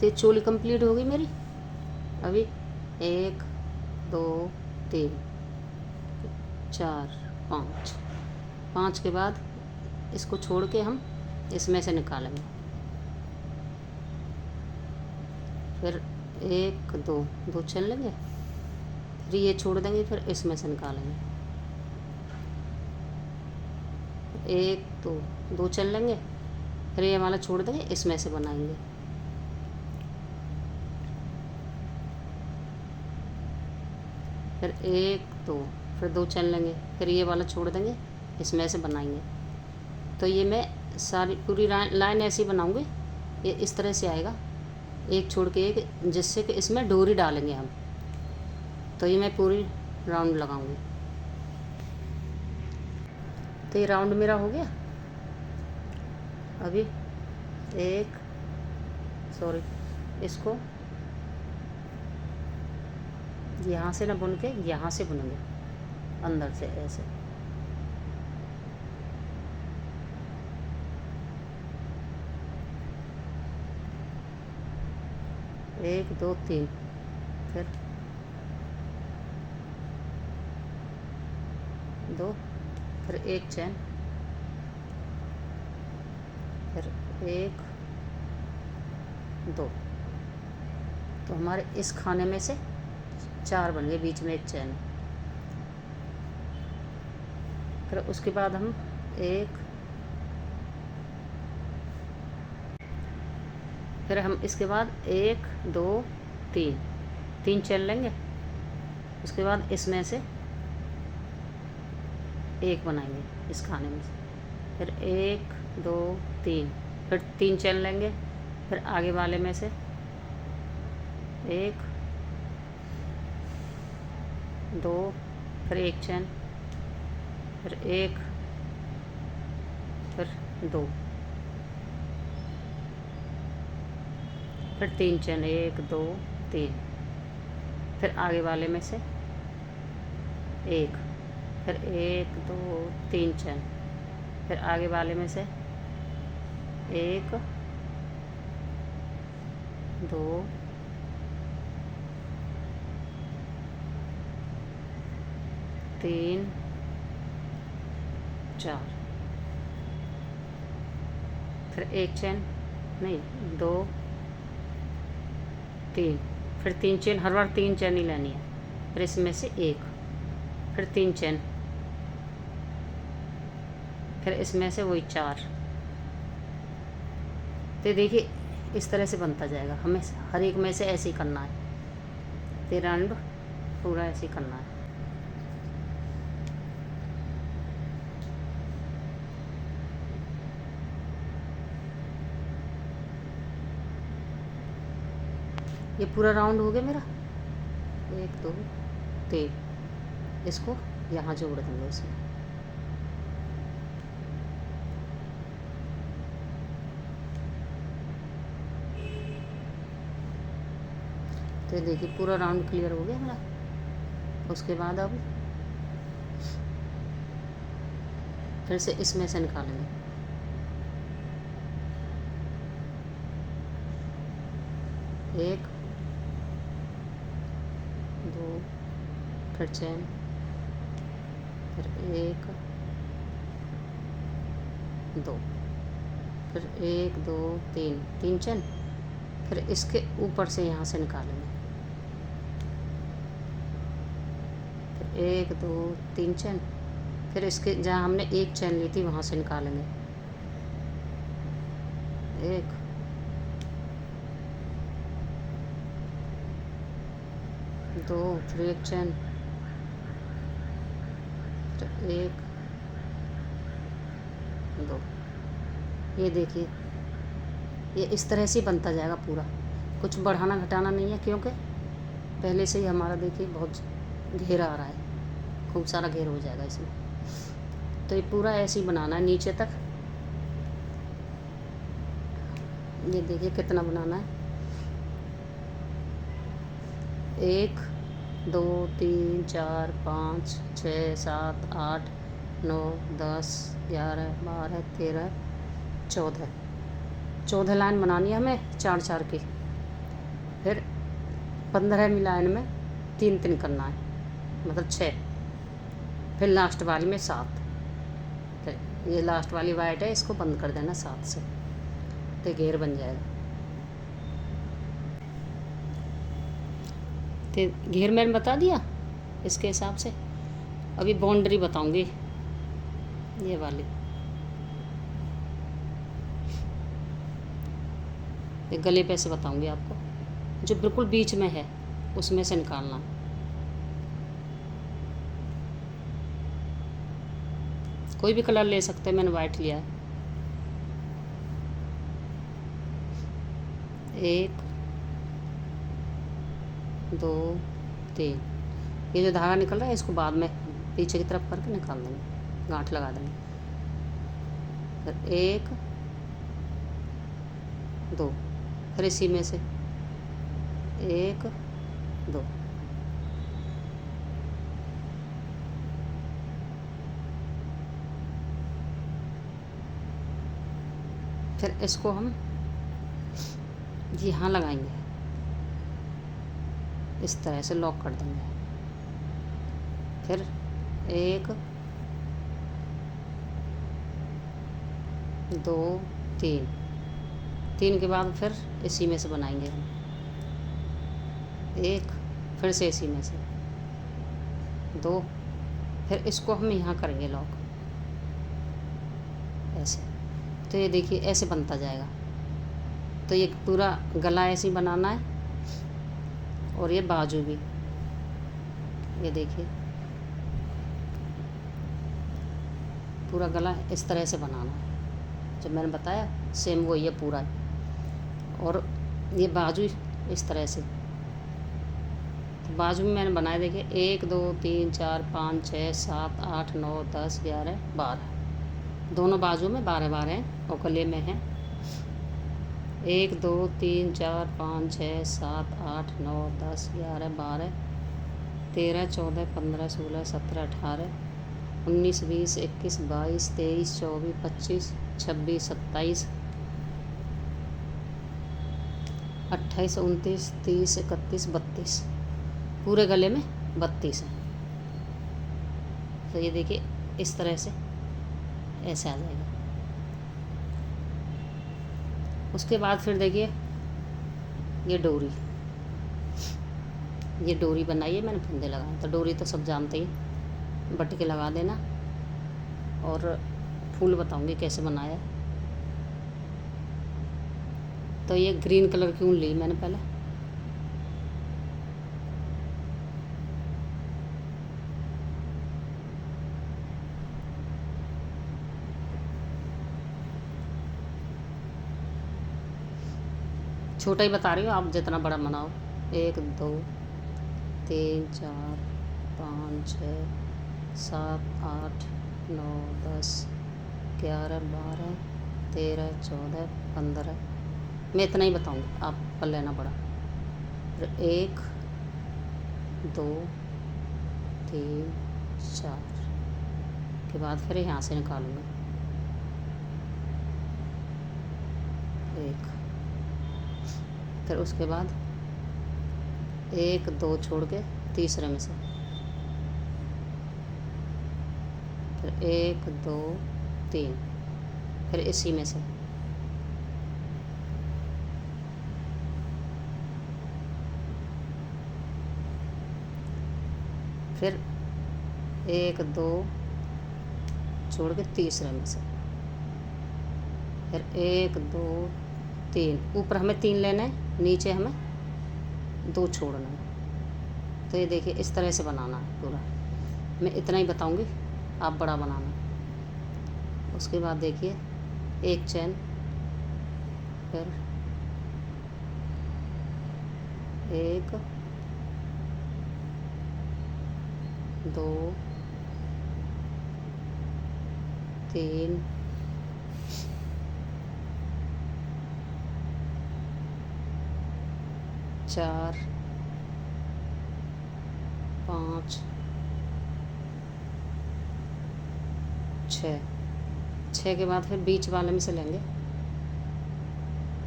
तो चोली कंप्लीट हो गई मेरी। अभी 1 2 3 4 5, 5 के बाद इसको छोड़ के हम इसमें से निकालेंगे। फिर 1 2 2 चल लेंगे, फिर ये छोड़ देंगे, फिर इसमें से निकालेंगे। 1 2 2 चल लेंगे, फिर ये वाला छोड़ देंगे, इसमें से बनाएंगे। फिर 1 2 फिर 2 चल लेंगे, फिर ये वाला छोड़ देंगे, इसमें से बनाएंगे। तो ये मैं सारी पूरी लाइन ऐसी बनाऊंगी, ये इस तरह से आएगा, एक छोड़ के एक, जिससे कि इसमें डोरी डालेंगे हम। तो ये मैं पूरी राउंड लगाऊंगी। तो ये राउंड मेरा हो गया। अभी इसको यहाँ से ना बुन के यहाँ से बुनेंगे, अंदर से ऐसे। एक दो तीन, फिर 2, फिर 1 चैन, फिर 1 2। तो हमारे इस खाने में से 4 बन गए, बीच में 1 चैन। फिर उसके बाद हम 1, फिर हम इसके बाद 1 2 3 चैन लेंगे। उसके बाद इसमें से 1 बनाएंगे इस खाने में से, फिर 1 2 3, फिर 3 चैन लेंगे, फिर आगे वाले में से 1 2, फिर 1 चैन, फिर 1, फिर 2, फिर 3 चैन, 1 2 3, फिर आगे वाले में से 1, फिर 1 2 3 चैन, फिर आगे वाले में से 1 2 3 4, फिर 1 चैन, नहीं 2 3, फिर 3 चैन, हर बार 3 चैन ही लेनी है। फिर इसमें से 1, फिर 3 चैन, फिर इसमें से वही 4। तो देखिए इस तरह से बनता जाएगा, हमें हर एक में से ऐसे ही करना है। तो राउंड पूरा ऐसे ही करना है। ये पूरा राउंड हो गया मेरा। 1 2 3, इसको यहाँ जोड़ देंगे इसमें। तो देखिए पूरा राउंड क्लियर हो गया मेरा। उसके बाद अब फिर से इसमें से निकालेंगे। एक 2, फिर चैन, फिर 1 2, फिर 1 2 3 चैन, फिर इसके ऊपर से यहाँ से निकालेंगे। फिर 1 2 3 चैन, फिर इसके जहाँ हमने 1 चैन ली थी वहाँ से निकालेंगे। 1 2, फिर 1 चैन, फिर 1 2। ये देखिए ये इस तरह से बनता जाएगा पूरा, कुछ बढ़ाना घटाना नहीं है, क्योंकि पहले से ही हमारा देखिए बहुत घेरा आ रहा है, खूब सारा घेर हो जाएगा इसमें। तो ये पूरा ऐसे ही बनाना है नीचे तक। ये देखिए कितना बनाना है। 1 2 3 4 5 6 7 8 9 10 11 12 13 14 लाइन बनानी है हमें, 4 4 की। फिर 15वीं लाइन में 3 करना है, मतलब 6। फिर लास्ट वाली में 7। फिर ये लास्ट वाली वाइट है, इसको बंद कर देना 7 से, तो घेर बन जाएगा। तो घेर मैंने बता दिया इसके हिसाब से। अभी बाउंड्री बताऊंगी, ये वाली, ये गले पे से बताऊंगी आपको, जो बिल्कुल बीच में है उसमें से निकालना। कोई भी कलर ले सकते हैं, मैंने वाइट लिया है। 1 2 3। ये जो धागा निकल रहा है इसको बाद में पीछे की तरफ करके निकाल देंगे, गांठ लगा देंगे। फिर 1 2, फिर इसी में से 1 2। फिर इसको हम यहाँ लगाएंगे, इस तरह से लॉक कर देंगे। फिर 1 2 3 के बाद फिर इसी में से बनाएंगे हम 1, फिर से इसी में से 2, फिर इसको हम यहाँ करेंगे लॉक, ऐसे। तो ये देखिए ऐसे बनता जाएगा। तो ये पूरा गला ऐसे ही बनाना है, और ये बाजू भी, ये देखिए पूरा गला इस तरह से बनाना है, जब मैंने बताया सेम वही है पूरा। और ये बाजू इस तरह से, तो बाजू में मैंने बनाए, देखिए 1 2 3 4 5 6 7 8 9 10 11 12, दोनों बाजू में 12 12 हैं, और गले में है 1 2 3 4 5 6 7 8 9 10 11 12 13 14 15 16 17 18 19 20 21 22 23 24 25 26 27 28 29 30 31 32, पूरे गले में 32 है। तो ये देखिए इस तरह से ऐसे आ जाएगा। उसके बाद फिर देखिए ये डोरी बनाई है मैंने, फंदे लगाए। तो डोरी तो सब जानते ही, बटके लगा देना। और फूल बताऊंगी कैसे बनाया। तो ये ग्रीन कलर की ऊन ली मैंने पहले, छोटा ही बता रही हूँ, आप जितना बड़ा बनाओ। 1 2 3 4 5 6 7 8 9 10 11 12 13 14 15, मैं इतना ही बताऊँगी, आप कर लेना बड़ा। फिर 1 2 3 4 के बाद फिर यहाँ से निकालूँगी 1, फिर उसके बाद 1 2 छोड़ के तीसरे में से, फिर 1 2 3, फिर इसी में से फिर 1 2 छोड़ के तीसरे में से, फिर 1 2 3, ऊपर हमें 3 लेना है, नीचे हमें 2 छोड़ना है। तो ये देखिए इस तरह से बनाना है पूरा, मैं इतना ही बताऊंगी, आप बड़ा बनाना। उसके बाद देखिए 1 चैन, फिर 1 2 3 4 5 6 के बाद फिर बीच वाले में से लेंगे,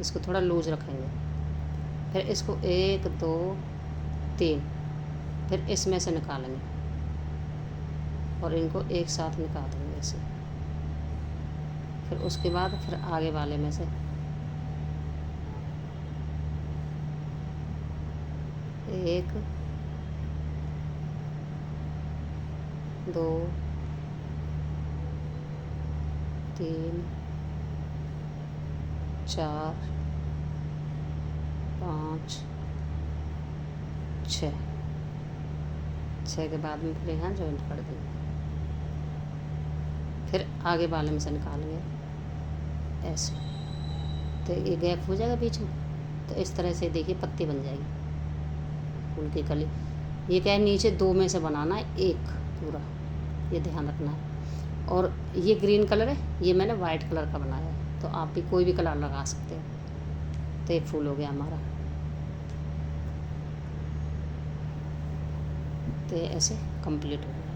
इसको थोड़ा लूज रखेंगे। फिर इसको 1 2 3 फिर इसमें से निकालेंगे और इनको एक साथ निकाल देंगे ऐसे। फिर उसके बाद फिर आगे वाले में से एक 2 3 4 5 6 के बाद में फिर यहाँ जॉइंट कर देंगे। फिर आगे वाले में से निकालेंगे ऐसे, तो ये गैप हो जाएगा बीच में। तो इस तरह से देखिए पत्ती बन जाएगी फूल की कली। ये क्या है, नीचे 2 में से बनाना है एक पूरा, ये ध्यान रखना है। और ये ग्रीन कलर है, ये मैंने वाइट कलर का बनाया है, तो आप भी कोई भी कलर लगा सकते हो। तो एक फूल हो गया हमारा। तो ये ऐसे कंप्लीट हो गया।